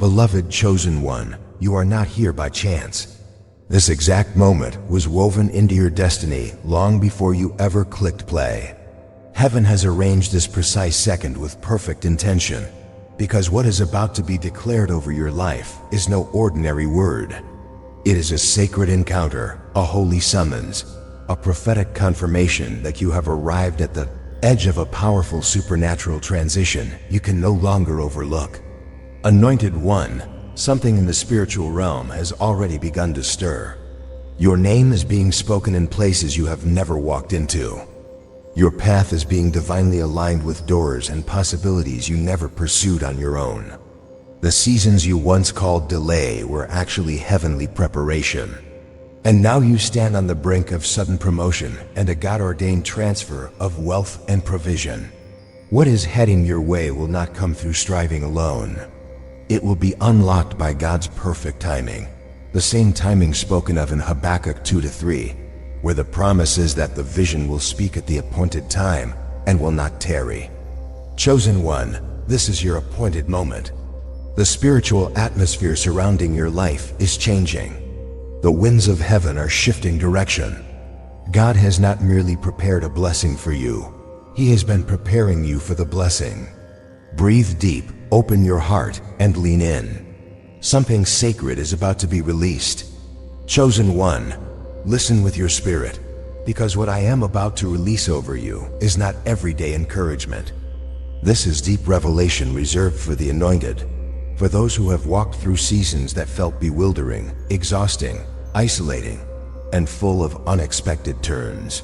Beloved chosen one, you are not here by chance. This exact moment was woven into your destiny long before you ever clicked play. Heaven has arranged this precise second with perfect intention, because what is about to be declared over your life is no ordinary word. It is a sacred encounter, a holy summons, a prophetic confirmation that you have arrived at the edge of a powerful supernatural transition you can no longer overlook. Anointed one, something in the spiritual realm has already begun to stir. Your name is being spoken in places you have never walked into. Your path is being divinely aligned with doors and possibilities you never pursued on your own. The seasons you once called delay were actually heavenly preparation. And now you stand on the brink of sudden promotion and a God-ordained transfer of wealth and provision. What is heading your way will not come through striving alone. It will be unlocked by God's perfect timing, the same timing spoken of in Habakkuk 2-3, where the promise is that the vision will speak at the appointed time and will not tarry. Chosen one, this is your appointed moment. The spiritual atmosphere surrounding your life is changing. The winds of heaven are shifting direction. God has not merely prepared a blessing for you, He has been preparing you for the blessing. Breathe deep, open your heart, and lean in. Something sacred is about to be released. Chosen one, listen with your spirit, because what I am about to release over you is not everyday encouragement. This is deep revelation reserved for the anointed, for those who have walked through seasons that felt bewildering, exhausting, isolating, and full of unexpected turns.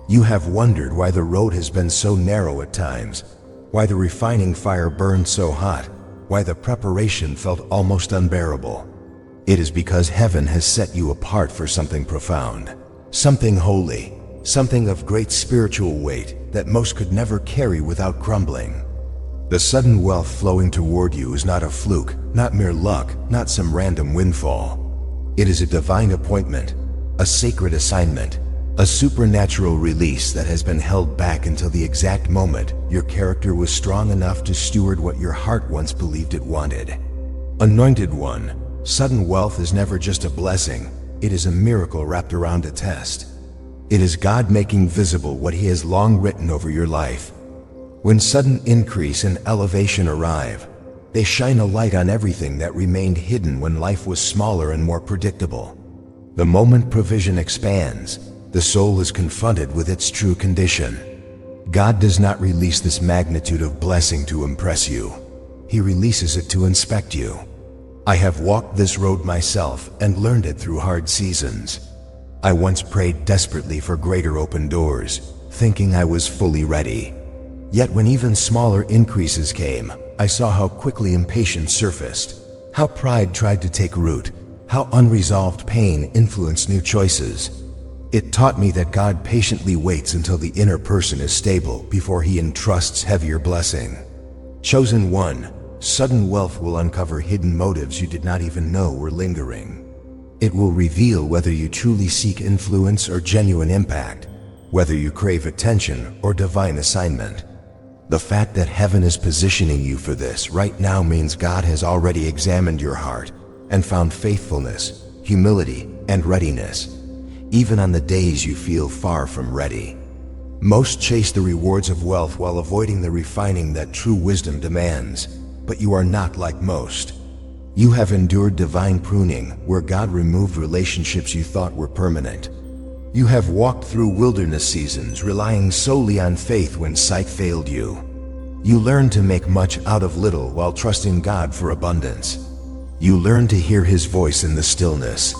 You have wondered why the road has been so narrow at times, why the refining fire burned so hot, why the preparation felt almost unbearable. It is because heaven has set you apart for something profound, something holy, something of great spiritual weight that most could never carry without crumbling. The sudden wealth flowing toward you is not a fluke, not mere luck, not some random windfall. It is a divine appointment, a sacred assignment, a supernatural release that has been held back until the exact moment your character was strong enough to steward what your heart once believed it wanted. Anointed one, sudden wealth is never just a blessing, it is a miracle wrapped around a test. It is God making visible what He has long written over your life. When sudden increase and elevation arrive, they shine a light on everything that remained hidden when life was smaller and more predictable. The moment provision expands, the soul is confronted with its true condition. God does not release this magnitude of blessing to impress you. He releases it to inspect you. I have walked this road myself and learned it through hard seasons. I once prayed desperately for greater open doors, thinking I was fully ready. Yet when even smaller increases came, I saw how quickly impatience surfaced, how pride tried to take root, how unresolved pain influenced new choices. It taught me that God patiently waits until the inner person is stable before He entrusts heavier blessing. Chosen one, sudden wealth will uncover hidden motives you did not even know were lingering. It will reveal whether you truly seek influence or genuine impact, whether you crave attention or divine assignment. The fact that heaven is positioning you for this right now means God has already examined your heart and found faithfulness, humility, and readiness, even on the days you feel far from ready. Most chase the rewards of wealth while avoiding the refining that true wisdom demands, but you are not like most. You have endured divine pruning, where God removed relationships you thought were permanent. You have walked through wilderness seasons, relying solely on faith when sight failed you. You learned to make much out of little while trusting God for abundance. You learned to hear His voice in the stillness.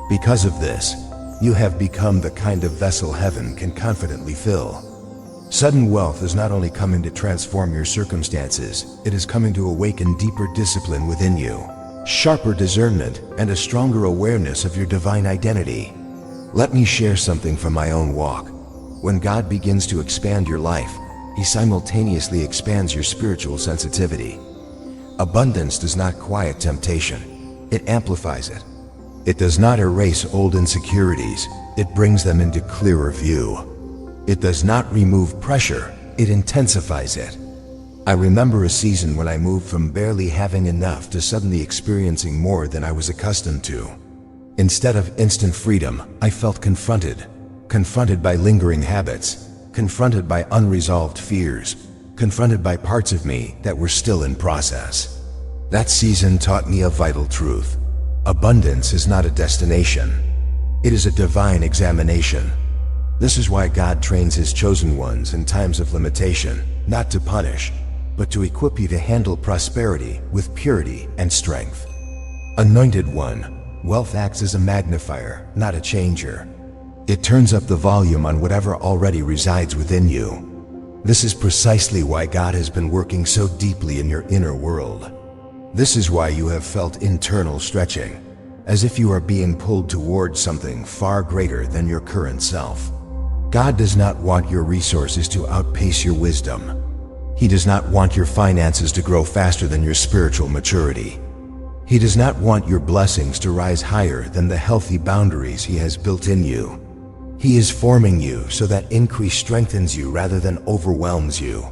Because of this, you have become the kind of vessel heaven can confidently fill. Sudden wealth is not only coming to transform your circumstances, it is coming to awaken deeper discipline within you, sharper discernment, and a stronger awareness of your divine identity. Let me share something from my own walk. When God begins to expand your life, He simultaneously expands your spiritual sensitivity. Abundance does not quiet temptation, it amplifies it. It does not erase old insecurities, it brings them into clearer view. It does not remove pressure, it intensifies it. I remember a season when I moved from barely having enough to suddenly experiencing more than I was accustomed to. Instead of instant freedom, I felt confronted by lingering habits, confronted by unresolved fears, confronted by parts of me that were still in process. That season taught me a vital truth. Abundance is not a destination. It is a divine examination. This is why God trains His chosen ones in times of limitation, not to punish, but to equip you to handle prosperity with purity and strength. Anointed one, wealth acts as a magnifier, not a changer. It turns up the volume on whatever already resides within you. This is precisely why God has been working so deeply in your inner world. This is why you have felt internal stretching, as if you are being pulled towards something far greater than your current self. God does not want your resources to outpace your wisdom. He does not want your finances to grow faster than your spiritual maturity. He does not want your blessings to rise higher than the healthy boundaries He has built in you. He is forming you so that increase strengthens you rather than overwhelms you.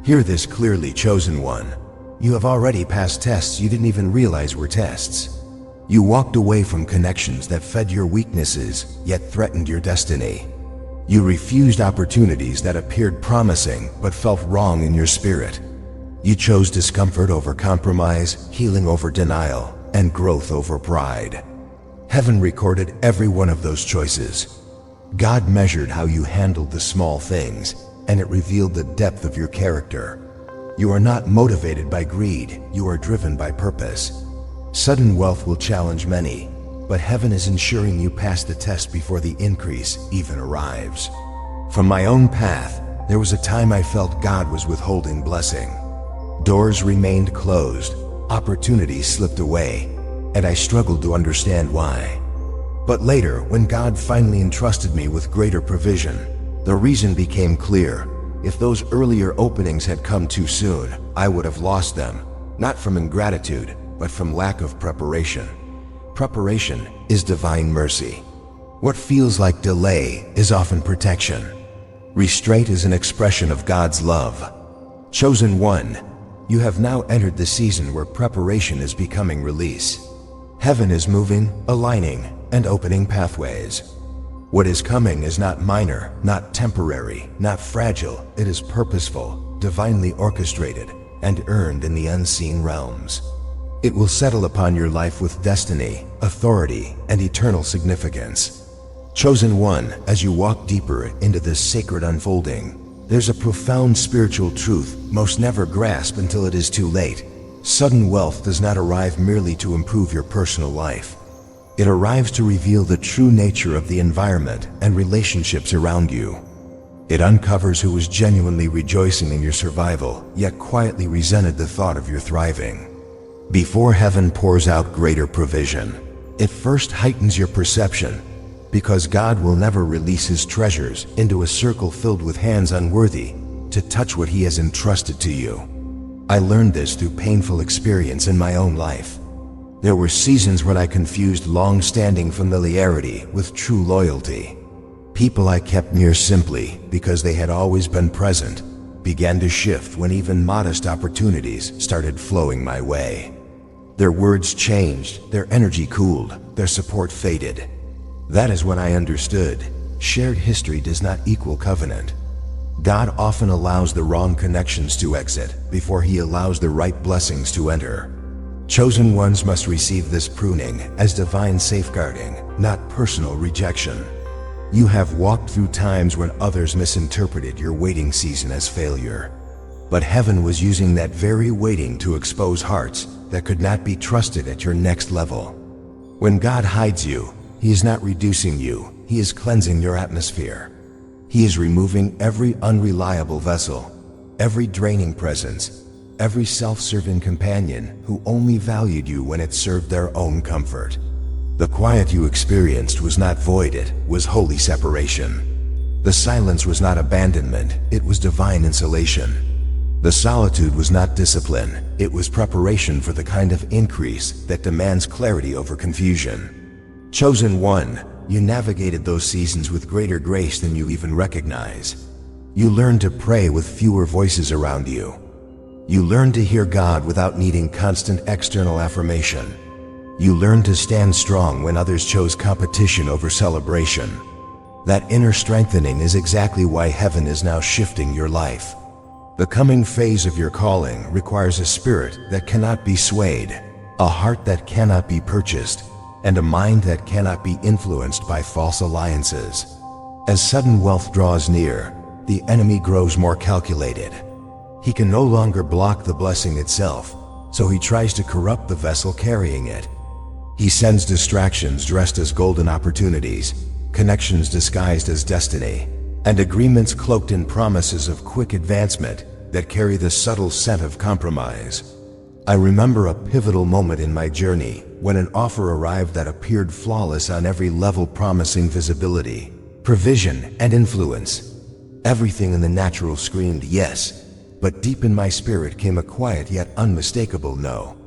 Hear this clearly, chosen one. You have already passed tests you didn't even realize were tests. You walked away from connections that fed your weaknesses, yet threatened your destiny. You refused opportunities that appeared promising but felt wrong in your spirit. You chose discomfort over compromise, healing over denial, and growth over pride. Heaven recorded every one of those choices. God measured how you handled the small things, and it revealed the depth of your character. You are not motivated by greed, you are driven by purpose. Sudden wealth will challenge many, but heaven is ensuring you pass the test before the increase even arrives. From my own path, there was a time I felt God was withholding blessing. Doors remained closed, opportunities slipped away, and I struggled to understand why. But later, when God finally entrusted me with greater provision, the reason became clear. If those earlier openings had come too soon, I would have lost them, not from ingratitude, but from lack of preparation. Preparation is divine mercy. What feels like delay is often protection. Restraint is an expression of God's love. Chosen one, you have now entered the season where preparation is becoming release. Heaven is moving, aligning, and opening pathways. What is coming is not minor, not temporary, not fragile. It is purposeful, divinely orchestrated, and earned in the unseen realms. It will settle upon your life with destiny, authority, and eternal significance. Chosen one, as you walk deeper into this sacred unfolding, there's a profound spiritual truth most never grasp until it is too late. Sudden wealth does not arrive merely to improve your personal life. It arrives to reveal the true nature of the environment and relationships around you. It uncovers who was genuinely rejoicing in your survival, yet quietly resented the thought of your thriving. Before heaven pours out greater provision, it first heightens your perception, because God will never release His treasures into a circle filled with hands unworthy to touch what He has entrusted to you. I learned this through painful experience in my own life. There were seasons when I confused long-standing familiarity with true loyalty. People I kept near simply because they had always been present began to shift when even modest opportunities started flowing my way. Their words changed, their energy cooled, their support faded. That is when I understood, shared history does not equal covenant. God often allows the wrong connections to exit before He allows the right blessings to enter. Chosen ones must receive this pruning as divine safeguarding, not personal rejection. You have walked through times when others misinterpreted your waiting season as failure. But heaven was using that very waiting to expose hearts that could not be trusted at your next level. When God hides you, He is not reducing you, He is cleansing your atmosphere. He is removing every unreliable vessel, every draining presence, every self-serving companion who only valued you when it served their own comfort. The quiet you experienced was not void, it was holy separation. The silence was not abandonment, it was divine insulation. The solitude was not discipline, it was preparation for the kind of increase that demands clarity over confusion. Chosen one, you navigated those seasons with greater grace than you even recognize. You learned to pray with fewer voices around you. You learn to hear God without needing constant external affirmation. You learn to stand strong when others chose competition over celebration. That inner strengthening is exactly why heaven is now shifting your life. The coming phase of your calling requires a spirit that cannot be swayed, a heart that cannot be purchased, and a mind that cannot be influenced by false alliances. As sudden wealth draws near, the enemy grows more calculated. He can no longer block the blessing itself, so he tries to corrupt the vessel carrying it. He sends distractions dressed as golden opportunities, connections disguised as destiny, and agreements cloaked in promises of quick advancement that carry the subtle scent of compromise. I remember a pivotal moment in my journey when an offer arrived that appeared flawless on every level, promising visibility, provision, and influence. Everything in the natural screamed yes, but deep in my spirit came a quiet yet unmistakable no.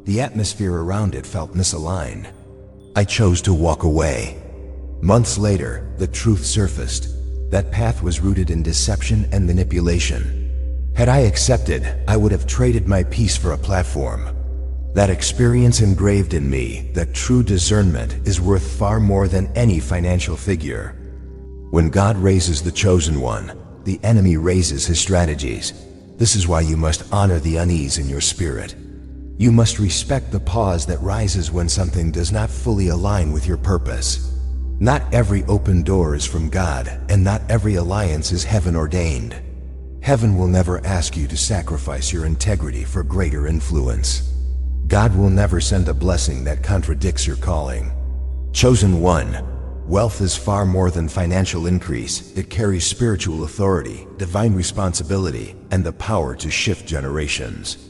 The atmosphere around it felt misaligned. I chose to walk away. Months later, the truth surfaced. That path was rooted in deception and manipulation. Had I accepted, I would have traded my peace for a platform. That experience engraved in me that true discernment is worth far more than any financial figure. When God raises the chosen one, the enemy raises his strategies. This is why you must honor the unease in your spirit. You must respect the pause that rises when something does not fully align with your purpose. Not every open door is from God, and not every alliance is heaven ordained. Heaven will never ask you to sacrifice your integrity for greater influence. God will never send a blessing that contradicts your calling. Chosen one, wealth is far more than financial increase. It carries spiritual authority, divine responsibility, and the power to shift generations.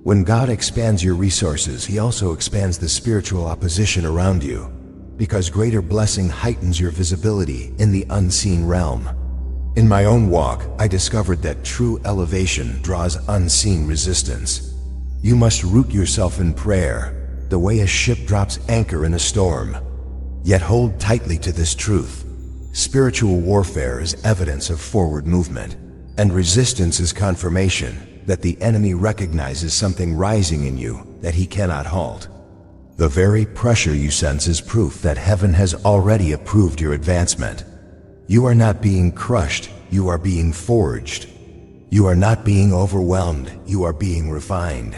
When God expands your resources, He also expands the spiritual opposition around you, because greater blessing heightens your visibility in the unseen realm. In my own walk, I discovered that true elevation draws unseen resistance. You must root yourself in prayer, the way a ship drops anchor in a storm. Yet hold tightly to this truth. Spiritual warfare is evidence of forward movement, and resistance is confirmation that the enemy recognizes something rising in you that he cannot halt. The very pressure you sense is proof that heaven has already approved your advancement. You are not being crushed, you are being forged. You are not being overwhelmed, you are being refined.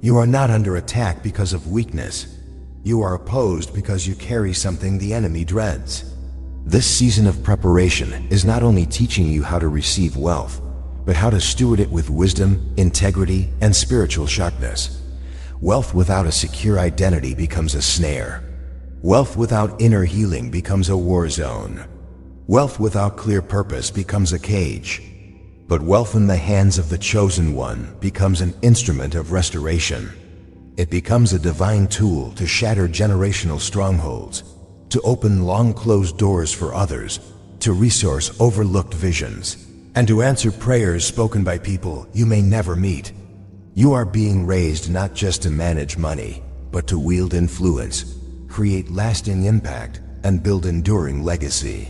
You are not under attack because of weakness. You are opposed because you carry something the enemy dreads. This season of preparation is not only teaching you how to receive wealth, but how to steward it with wisdom, integrity, and spiritual sharpness. Wealth without a secure identity becomes a snare. Wealth without inner healing becomes a war zone. Wealth without clear purpose becomes a cage. But wealth in the hands of the chosen one becomes an instrument of restoration. It becomes a divine tool to shatter generational strongholds, to open long-closed doors for others, to resource overlooked visions, and to answer prayers spoken by people you may never meet. You are being raised not just to manage money, but to wield influence, create lasting impact, and build enduring legacy.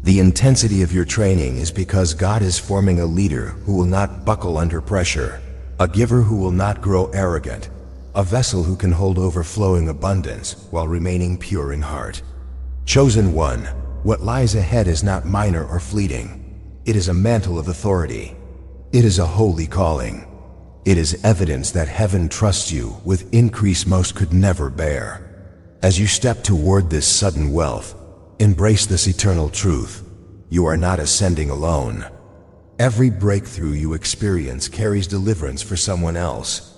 The intensity of your training is because God is forming a leader who will not buckle under pressure, a giver who will not grow arrogant, a vessel who can hold overflowing abundance while remaining pure in heart. Chosen one, what lies ahead is not minor or fleeting. It is a mantle of authority. It is a holy calling. It is evidence that heaven trusts you with increase most could never bear. As you step toward this sudden wealth, embrace this eternal truth. You are not ascending alone. Every breakthrough you experience carries deliverance for someone else.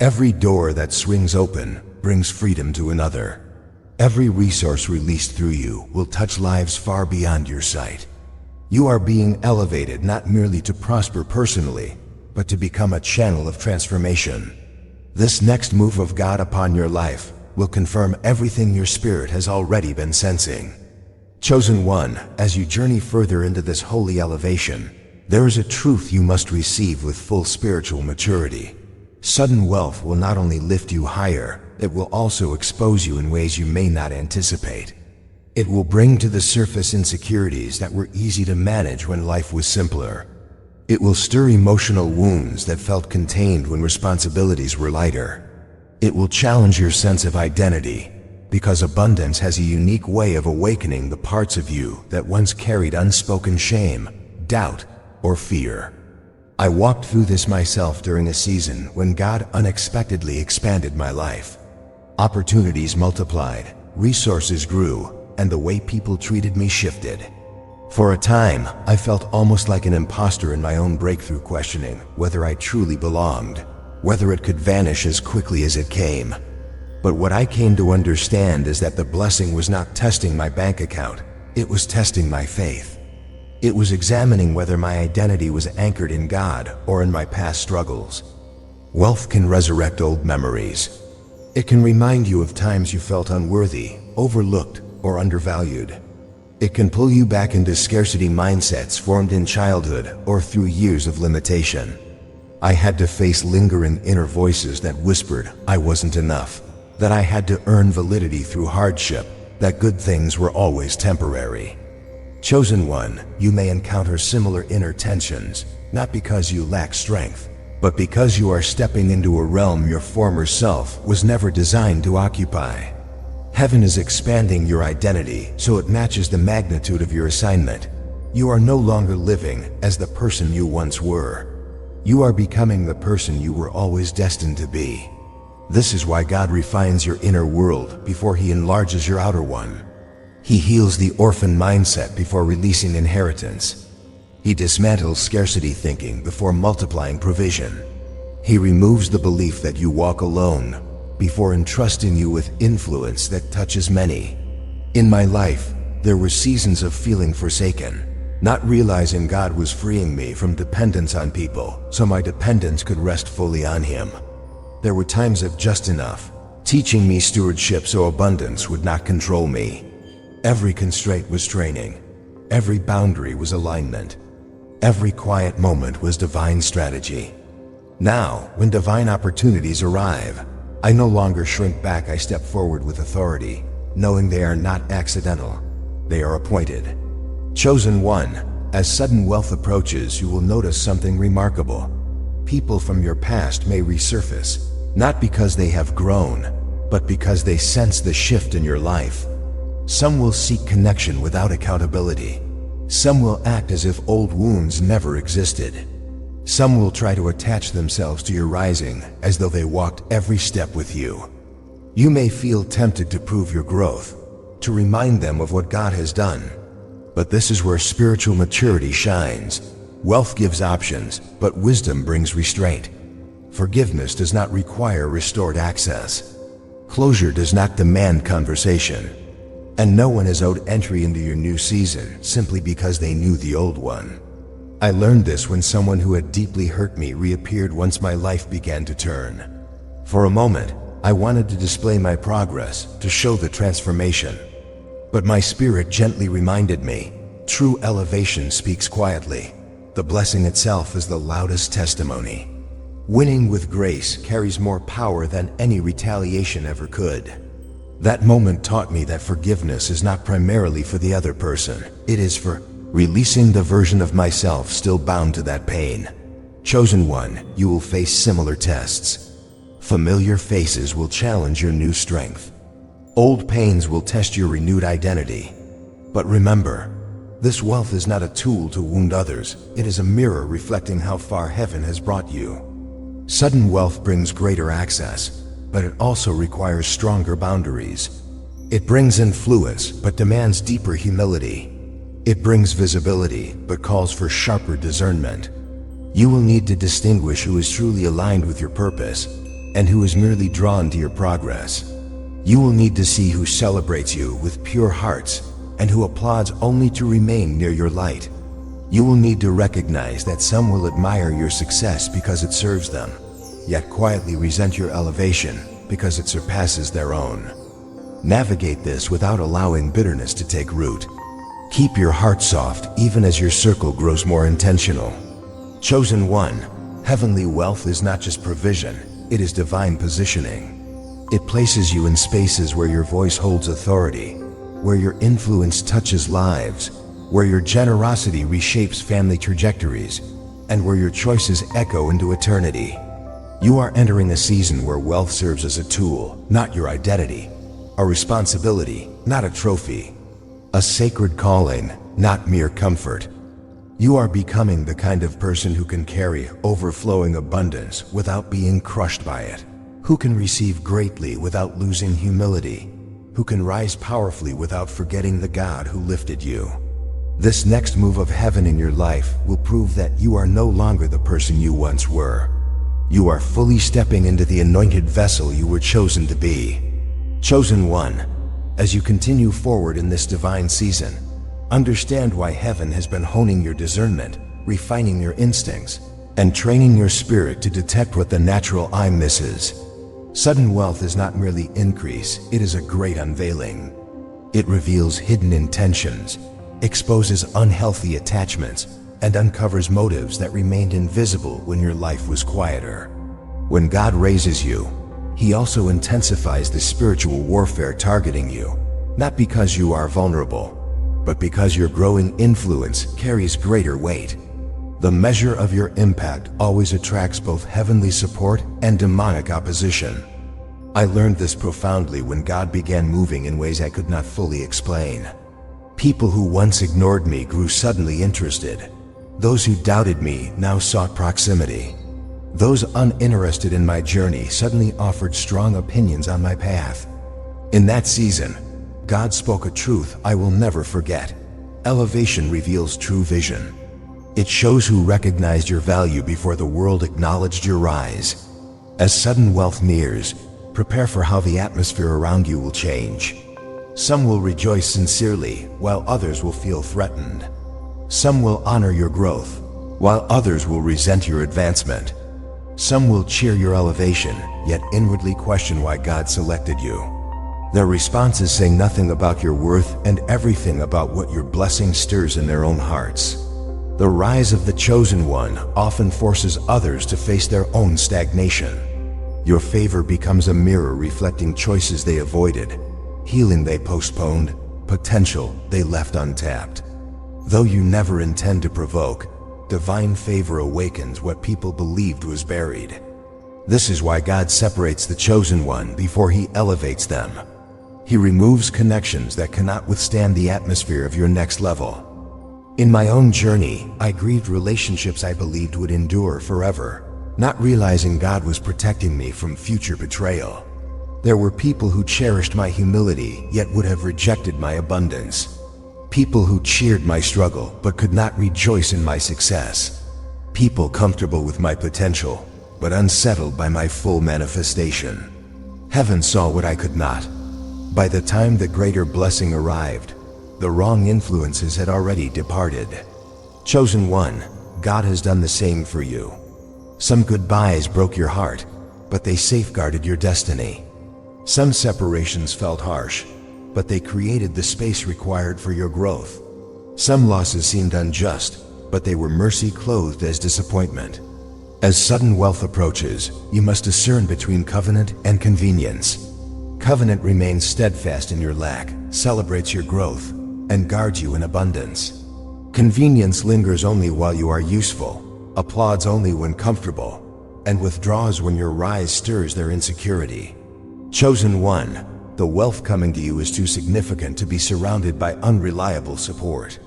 Every door that swings open brings freedom to another. Every resource released through you will touch lives far beyond your sight. You are being elevated not merely to prosper personally, but to become a channel of transformation. This next move of God upon your life will confirm everything your spirit has already been sensing. Chosen one, as you journey further into this holy elevation, there is a truth you must receive with full spiritual maturity. Sudden wealth will not only lift you higher, it will also expose you in ways you may not anticipate. It will bring to the surface insecurities that were easy to manage when life was simpler. It will stir emotional wounds that felt contained when responsibilities were lighter. It will challenge your sense of identity, because abundance has a unique way of awakening the parts of you that once carried unspoken shame, doubt, or fear. I walked through this myself during a season when God unexpectedly expanded my life. Opportunities multiplied, resources grew, and the way people treated me shifted. For a time, I felt almost like an imposter in my own breakthrough, questioning whether I truly belonged, whether it could vanish as quickly as it came. But what I came to understand is that the blessing was not testing my bank account, it was testing my faith. It was examining whether my identity was anchored in God or in my past struggles. Wealth can resurrect old memories. It can remind you of times you felt unworthy, overlooked, or undervalued. It can pull you back into scarcity mindsets formed in childhood or through years of limitation. I had to face lingering inner voices that whispered I wasn't enough, that I had to earn validity through hardship, that good things were always temporary. Chosen one, you may encounter similar inner tensions, not because you lack strength, but because you are stepping into a realm your former self was never designed to occupy. Heaven is expanding your identity so it matches the magnitude of your assignment. You are no longer living as the person you once were. You are becoming the person you were always destined to be. This is why God refines your inner world before He enlarges your outer one. He heals the orphan mindset before releasing inheritance. He dismantles scarcity thinking before multiplying provision. He removes the belief that you walk alone before entrusting you with influence that touches many. In my life, there were seasons of feeling forsaken, not realizing God was freeing me from dependence on people so my dependence could rest fully on Him. There were times of just enough, teaching me stewardship so abundance would not control me. Every constraint was training. Every boundary was alignment. Every quiet moment was divine strategy. Now, when divine opportunities arrive, I no longer shrink back. I step forward with authority, knowing they are not accidental. They are appointed. Chosen one, as sudden wealth approaches, you will notice something remarkable. People from your past may resurface, not because they have grown, but because they sense the shift in your life. Some will seek connection without accountability. Some will act as if old wounds never existed. Some will try to attach themselves to your rising as though they walked every step with you. You may feel tempted to prove your growth, to remind them of what God has done. But this is where spiritual maturity shines. Wealth gives options, but wisdom brings restraint. Forgiveness does not require restored access. Closure does not demand conversation. And no one is owed entry into your new season simply because they knew the old one. I learned this when someone who had deeply hurt me reappeared once my life began to turn. For a moment, I wanted to display my progress, to show the transformation. But my spirit gently reminded me, true elevation speaks quietly. The blessing itself is the loudest testimony. Winning with grace carries more power than any retaliation ever could. That moment taught me that forgiveness is not primarily for the other person. It is for releasing the version of myself still bound to that pain. Chosen one, you will face similar tests. Familiar faces will challenge your new strength. Old pains will test your renewed identity. But remember, this wealth is not a tool to wound others. It is a mirror reflecting how far heaven has brought you. Sudden wealth brings greater access, but it also requires stronger boundaries. It brings influence, but demands deeper humility. It brings visibility, but calls for sharper discernment. You will need to distinguish who is truly aligned with your purpose and who is merely drawn to your progress. You will need to see who celebrates you with pure hearts and who applauds only to remain near your light. You will need to recognize that some will admire your success because it serves them, yet quietly resent your elevation because it surpasses their own. Navigate this without allowing bitterness to take root. Keep your heart soft even as your circle grows more intentional. Chosen one, heavenly wealth is not just provision, it is divine positioning. It places you in spaces where your voice holds authority, where your influence touches lives, where your generosity reshapes family trajectories, and where your choices echo into eternity. You are entering a season where wealth serves as a tool, not your identity, a responsibility, not a trophy, a sacred calling, not mere comfort. You are becoming the kind of person who can carry overflowing abundance without being crushed by it, who can receive greatly without losing humility, who can rise powerfully without forgetting the God who lifted you. This next move of heaven in your life will prove that you are no longer the person you once were. You are fully stepping into the anointed vessel you were chosen to be. Chosen one, as you continue forward in this divine season, understand why heaven has been honing your discernment, refining your instincts, and training your spirit to detect what the natural eye misses. Sudden wealth is not merely increase, it is a great unveiling. It reveals hidden intentions, exposes unhealthy attachments, and uncovers motives that remained invisible when your life was quieter. When God raises you, He also intensifies the spiritual warfare targeting you, not because you are vulnerable, but because your growing influence carries greater weight. The measure of your impact always attracts both heavenly support and demonic opposition. I learned this profoundly when God began moving in ways I could not fully explain. People who once ignored me grew suddenly interested. Those who doubted me now sought proximity. Those uninterested in my journey suddenly offered strong opinions on my path. In that season, God spoke a truth I will never forget. Elevation reveals true vision. It shows who recognized your value before the world acknowledged your rise. As sudden wealth nears, prepare for how the atmosphere around you will change. Some will rejoice sincerely, while others will feel threatened. Some will honor your growth, while others will resent your advancement. Some will cheer your elevation, yet inwardly question why God selected you. Their responses say nothing about your worth and everything about what your blessing stirs in their own hearts. The rise of the chosen one often forces others to face their own stagnation. Your favor becomes a mirror reflecting choices they avoided, healing they postponed, potential they left untapped. Though you never intend to provoke, divine favor awakens what people believed was buried. This is why God separates the chosen one before He elevates them. He removes connections that cannot withstand the atmosphere of your next level. In my own journey, I grieved relationships I believed would endure forever, not realizing God was protecting me from future betrayal. There were people who cherished my humility yet would have rejected my abundance. People who cheered my struggle but could not rejoice in my success. People comfortable with my potential but unsettled by my full manifestation. Heaven saw what I could not. By the time the greater blessing arrived, the wrong influences had already departed. Chosen one, God has done the same for you. Some goodbyes broke your heart, but they safeguarded your destiny. Some separations felt harsh, but they created the space required for your growth. Some losses seemed unjust, but they were mercy clothed as disappointment. As sudden wealth approaches, you must discern between covenant and convenience. Covenant remains steadfast in your lack, celebrates your growth, and guards you in abundance. Convenience lingers only while you are useful, applauds only when comfortable, and withdraws when your rise stirs their insecurity. Chosen one, the wealth coming to you is too significant to be surrounded by unreliable support.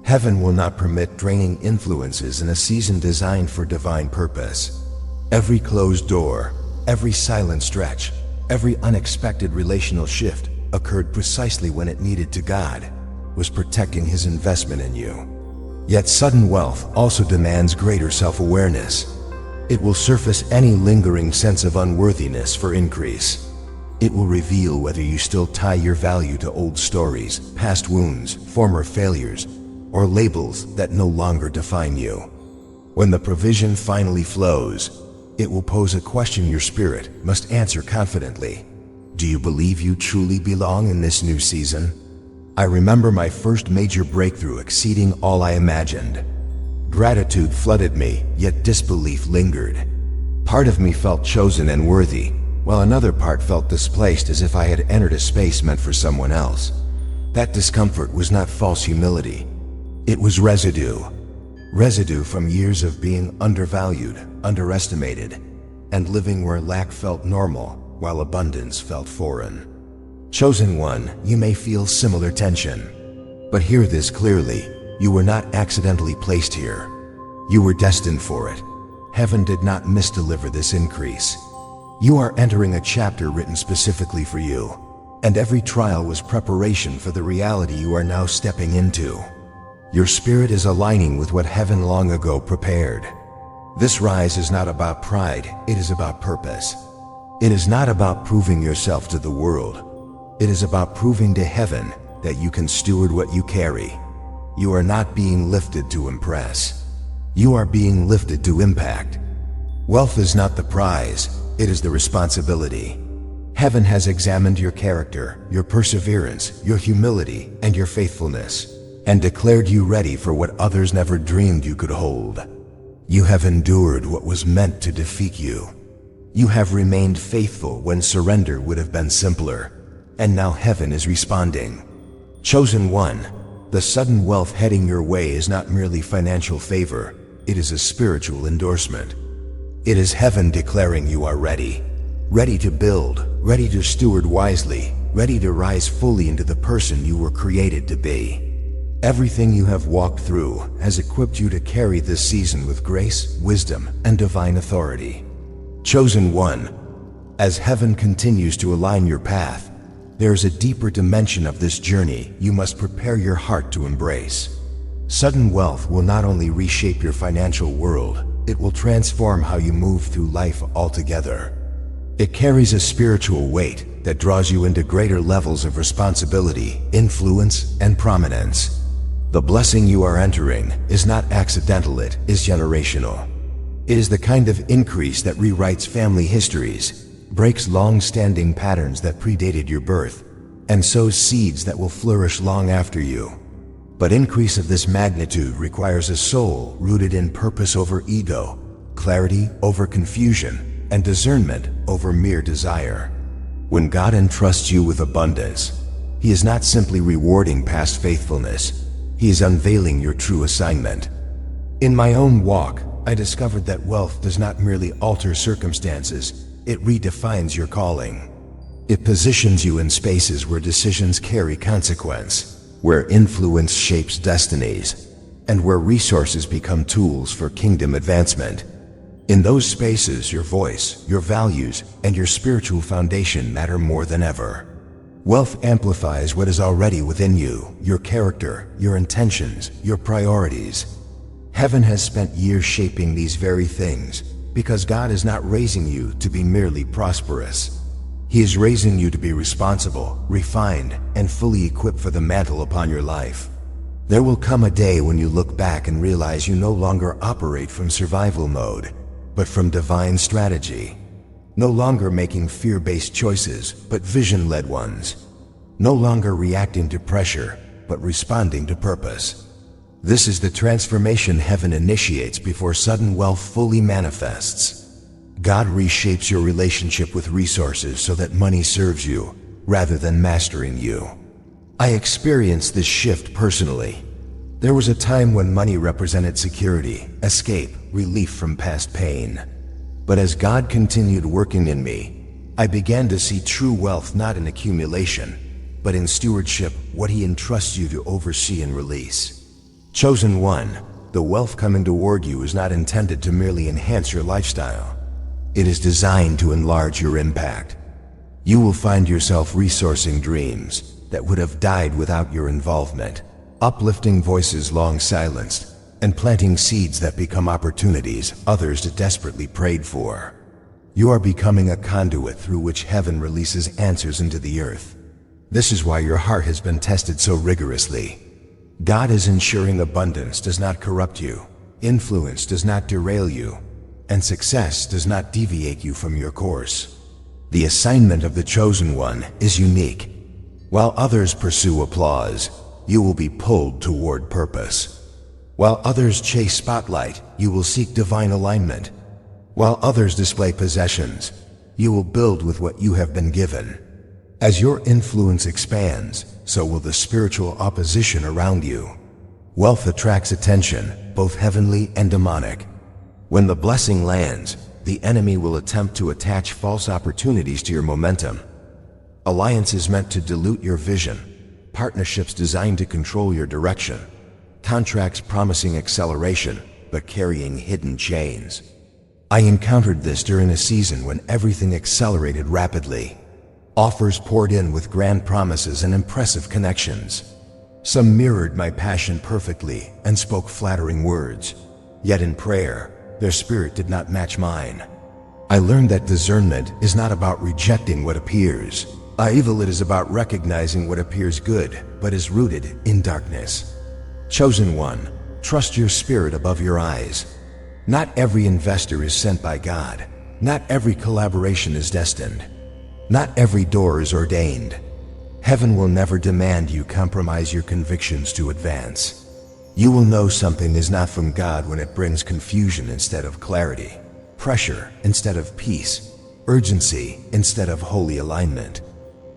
Heaven will not permit draining influences in a season designed for divine purpose. Every closed door, every silent stretch, every unexpected relational shift occurred precisely when it needed to. God was protecting His investment in you. Yet sudden wealth also demands greater self-awareness. It will surface any lingering sense of unworthiness for increase. It will reveal whether you still tie your value to old stories, past wounds, former failures, or labels that no longer define you. When the provision finally flows, it will pose a question your spirit must answer confidently. Do you believe you truly belong in this new season? I remember my first major breakthrough exceeding all I imagined. Gratitude flooded me, yet disbelief lingered. Part of me felt chosen and worthy, while another part felt displaced as if I had entered a space meant for someone else. That discomfort was not false humility. It was residue. residue from years of being undervalued, underestimated, and living where lack felt normal while abundance felt foreign. Chosen one, you may feel similar tension. But hear this clearly, you were not accidentally placed here. You were destined for it. Heaven did not misdeliver this increase. You are entering a chapter written specifically for you, and every trial was preparation for the reality you are now stepping into. Your spirit is aligning with what heaven long ago prepared. This rise is not about pride, it is about purpose. It is not about proving yourself to the world. It is about proving to heaven that you can steward what you carry. You are not being lifted to impress. You are being lifted to impact. Wealth is not the prize, it is the responsibility. Heaven has examined your character, your perseverance, your humility, and your faithfulness, and declared you ready for what others never dreamed you could hold. You have endured what was meant to defeat you. You have remained faithful when surrender would have been simpler, and now heaven is responding. Chosen one, the sudden wealth heading your way is not merely financial favor, it is a spiritual endorsement. It is heaven declaring you are ready. Ready to build, ready to steward wisely, ready to rise fully into the person you were created to be. Everything you have walked through has equipped you to carry this season with grace, wisdom, and divine authority. Chosen one, as heaven continues to align your path, there is a deeper dimension of this journey you must prepare your heart to embrace. Sudden wealth will not only reshape your financial world, it will transform how you move through life altogether. It carries a spiritual weight that draws you into greater levels of responsibility, influence, and prominence. The blessing you are entering is not accidental, it is generational. It is the kind of increase that rewrites family histories, breaks long-standing patterns that predated your birth, and sows seeds that will flourish long after you. But increase of this magnitude requires a soul rooted in purpose over ego, clarity over confusion, and discernment over mere desire. When God entrusts you with abundance, He is not simply rewarding past faithfulness, He is unveiling your true assignment. In my own walk, I discovered that wealth does not merely alter circumstances, it redefines your calling. It positions you in spaces where decisions carry consequence, where influence shapes destinies, and where resources become tools for kingdom advancement. In those spaces, your voice, your values, and your spiritual foundation matter more than ever. Wealth amplifies what is already within you, your character, your intentions, your priorities. Heaven has spent years shaping these very things, because God is not raising you to be merely prosperous. He is raising you to be responsible, refined, and fully equipped for the mantle upon your life. There will come a day when you look back and realize you no longer operate from survival mode, but from divine strategy. No longer making fear-based choices, but vision-led ones. No longer reacting to pressure, but responding to purpose. This is the transformation heaven initiates before sudden wealth fully manifests. God reshapes your relationship with resources so that money serves you, rather than mastering you. I experienced this shift personally. There was a time when money represented security, escape, relief from past pain. But as God continued working in me, I began to see true wealth not in accumulation, but in stewardship, what He entrusts you to oversee and release. Chosen one, the wealth coming toward you is not intended to merely enhance your lifestyle. It is designed to enlarge your impact. You will find yourself resourcing dreams that would have died without your involvement, uplifting voices long silenced, and planting seeds that become opportunities others desperately prayed for. You are becoming a conduit through which heaven releases answers into the earth. This is why your heart has been tested so rigorously. God is ensuring abundance does not corrupt you, influence does not derail you, and success does not deviate you from your course. The assignment of the chosen one is unique. While others pursue applause, you will be pulled toward purpose. While others chase spotlight, you will seek divine alignment. While others display possessions, you will build with what you have been given. As your influence expands, so will the spiritual opposition around you. Wealth attracts attention, both heavenly and demonic. When the blessing lands, the enemy will attempt to attach false opportunities to your momentum. Alliances meant to dilute your vision, partnerships designed to control your direction, contracts promising acceleration but carrying hidden chains. I encountered this during a season when everything accelerated rapidly. Offers poured in with grand promises and impressive connections. Some mirrored my passion perfectly and spoke flattering words. Yet in prayer, their spirit did not match mine. I learned that discernment is not about rejecting what appears evil. It is about recognizing what appears good but is rooted in darkness. Chosen one, trust your spirit above your eyes. Not every investor is sent by God. Not every collaboration is destined. Not every door is ordained. Heaven will never demand you compromise your convictions to advance. You will know something is not from God when it brings confusion instead of clarity, pressure instead of peace, urgency instead of holy alignment.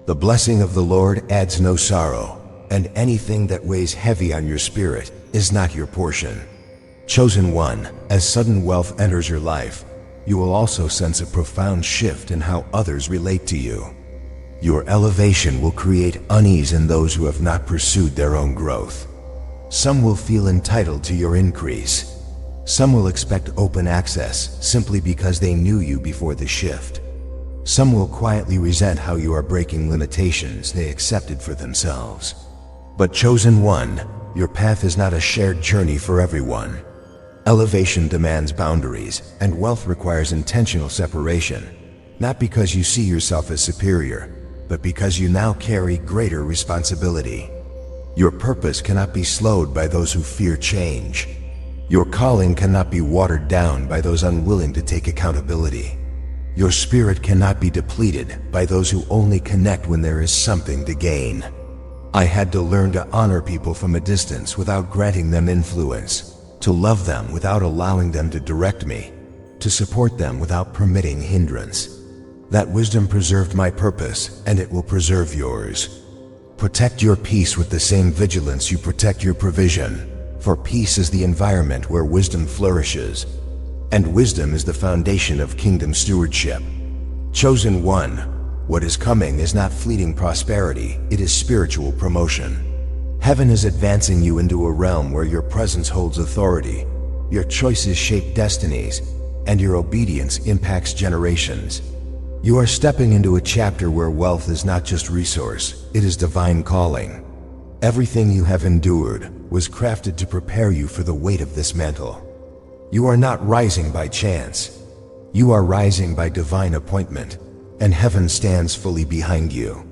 The blessing of the Lord adds no sorrow, and anything that weighs heavy on your spirit is not your portion. Chosen one, as sudden wealth enters your life, you will also sense a profound shift in how others relate to you. Your elevation will create unease in those who have not pursued their own growth. Some will feel entitled to your increase. Some will expect open access simply because they knew you before the shift. Some will quietly resent how you are breaking limitations they accepted for themselves. But chosen one, your path is not a shared journey for everyone. Elevation demands boundaries, and wealth requires intentional separation, not because you see yourself as superior, but because you now carry greater responsibility. Your purpose cannot be slowed by those who fear change. Your calling cannot be watered down by those unwilling to take accountability. Your spirit cannot be depleted by those who only connect when there is something to gain. I had to learn to honor people from a distance without granting them influence, to love them without allowing them to direct me, to support them without permitting hindrance. That wisdom preserved my purpose, and it will preserve yours. Protect your peace with the same vigilance you protect your provision, for peace is the environment where wisdom flourishes, and wisdom is the foundation of kingdom stewardship. Chosen one, what is coming is not fleeting prosperity, it is spiritual promotion. Heaven is advancing you into a realm where your presence holds authority, your choices shape destinies, and your obedience impacts generations. You are stepping into a chapter where wealth is not just resource, it is divine calling. Everything you have endured was crafted to prepare you for the weight of this mantle. You are not rising by chance. You are rising by divine appointment, and heaven stands fully behind you.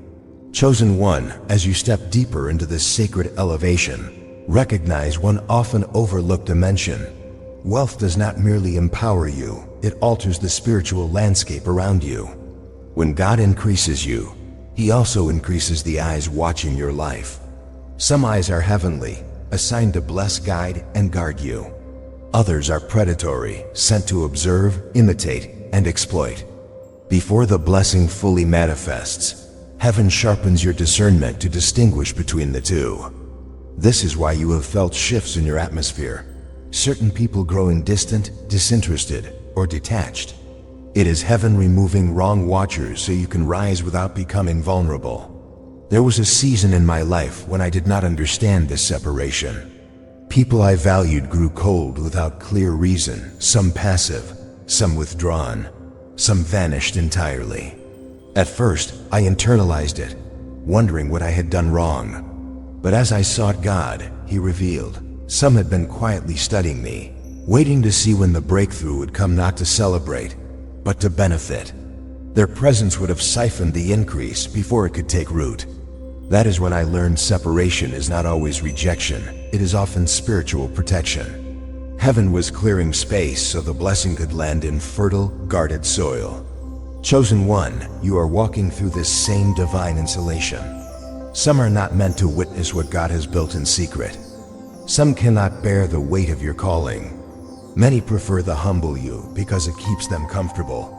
Chosen one, as you step deeper into this sacred elevation, recognize one often overlooked dimension. Wealth does not merely empower you, it alters the spiritual landscape around you. When God increases you, He also increases the eyes watching your life. Some eyes are heavenly, assigned to bless, guide, and guard you. Others are predatory, sent to observe, imitate, and exploit. Before the blessing fully manifests, heaven sharpens your discernment to distinguish between the two. This is why you have felt shifts in your atmosphere. Certain people growing distant, disinterested, or detached. It is heaven removing wrong watchers so you can rise without becoming vulnerable. There was a season in my life when I did not understand this separation. People I valued grew cold without clear reason, some passive, some withdrawn, some vanished entirely. At first, I internalized it, wondering what I had done wrong. But as I sought God, He revealed, some had been quietly studying me, waiting to see when the breakthrough would come, not to celebrate, but to benefit. Their presence would have siphoned the increase before it could take root. That is when I learned separation is not always rejection, it is often spiritual protection. Heaven was clearing space so the blessing could land in fertile, guarded soil. Chosen one, you are walking through this same divine insulation. Some are not meant to witness what God has built in secret. Some cannot bear the weight of your calling. Many prefer the humble you because it keeps them comfortable,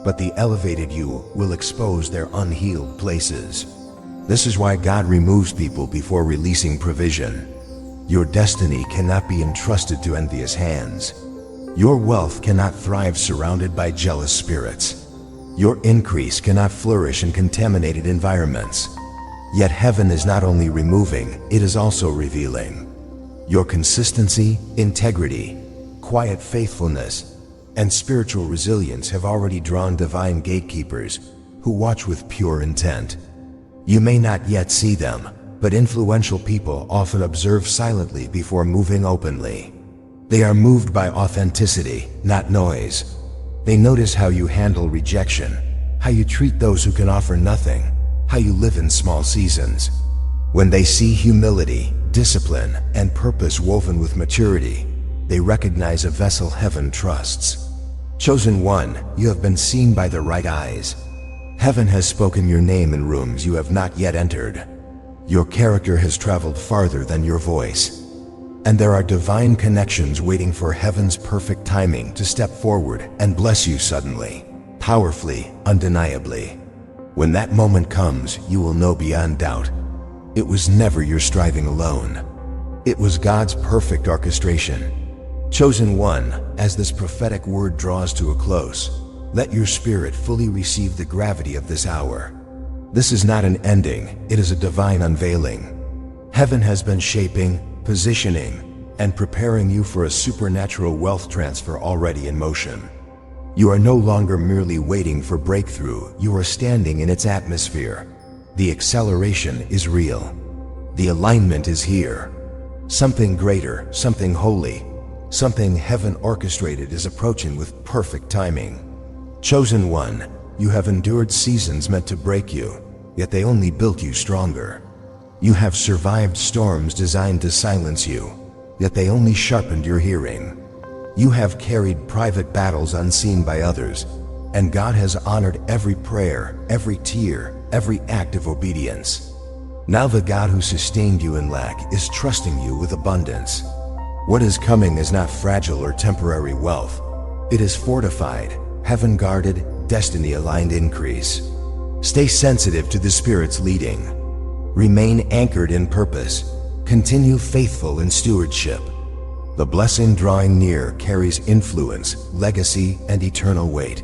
but the elevated you will expose their unhealed places. This is why God removes people before releasing provision. Your destiny cannot be entrusted to envious hands. Your wealth cannot thrive surrounded by jealous spirits. Your increase cannot flourish in contaminated environments. Yet heaven is not only removing, it is also revealing. Your consistency, integrity, quiet faithfulness, and spiritual resilience have already drawn divine gatekeepers who watch with pure intent. You may not yet see them, but influential people often observe silently before moving openly. They are moved by authenticity, not noise. They notice how you handle rejection, how you treat those who can offer nothing, how you live in small seasons. When they see humility, discipline, and purpose woven with maturity, they recognize a vessel heaven trusts. Chosen one, you have been seen by the right eyes. Heaven has spoken your name in rooms you have not yet entered. Your character has traveled farther than your voice. And there are divine connections waiting for heaven's perfect timing to step forward and bless you suddenly, powerfully, undeniably. When that moment comes, you will know beyond doubt. It was never your striving alone. It was God's perfect orchestration. Chosen one, as this prophetic word draws to a close, let your spirit fully receive the gravity of this hour. This is not an ending, it is a divine unveiling. Heaven has been shaping, positioning, and preparing you for a supernatural wealth transfer already in motion. You are no longer merely waiting for breakthrough, you are standing in its atmosphere. The acceleration is real. The alignment is here. Something greater, something holy, something heaven orchestrated is approaching with perfect timing. Chosen one, you have endured seasons meant to break you, yet they only built you stronger. You have survived storms designed to silence you, yet they only sharpened your hearing. You have carried private battles unseen by others, and God has honored every prayer, every tear, every act of obedience. Now the God who sustained you in lack is trusting you with abundance. What is coming is not fragile or temporary wealth. It is fortified, heaven-guarded, destiny-aligned increase. Stay sensitive to the Spirit's leading. Remain anchored in purpose. Continue faithful in stewardship. The blessing drawing near carries influence, legacy, and eternal weight.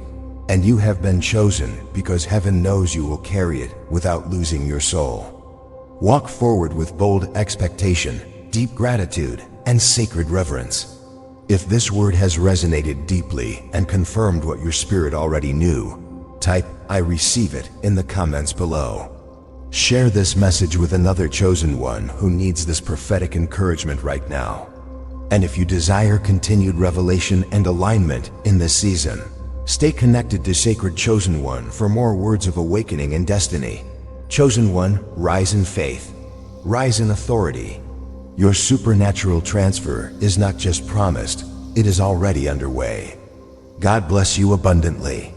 And you have been chosen because heaven knows you will carry it without losing your soul. Walk forward with bold expectation, deep gratitude, and sacred reverence. If this word has resonated deeply and confirmed what your spirit already knew, type "I receive it" in the comments below. Share this message with another chosen one who needs this prophetic encouragement right now. And if you desire continued revelation and alignment in this season, stay connected to Sacred Chosen One for more words of awakening and destiny. Chosen One, rise in faith, rise in authority. Your supernatural transfer is not just promised, it is already underway. God bless you abundantly.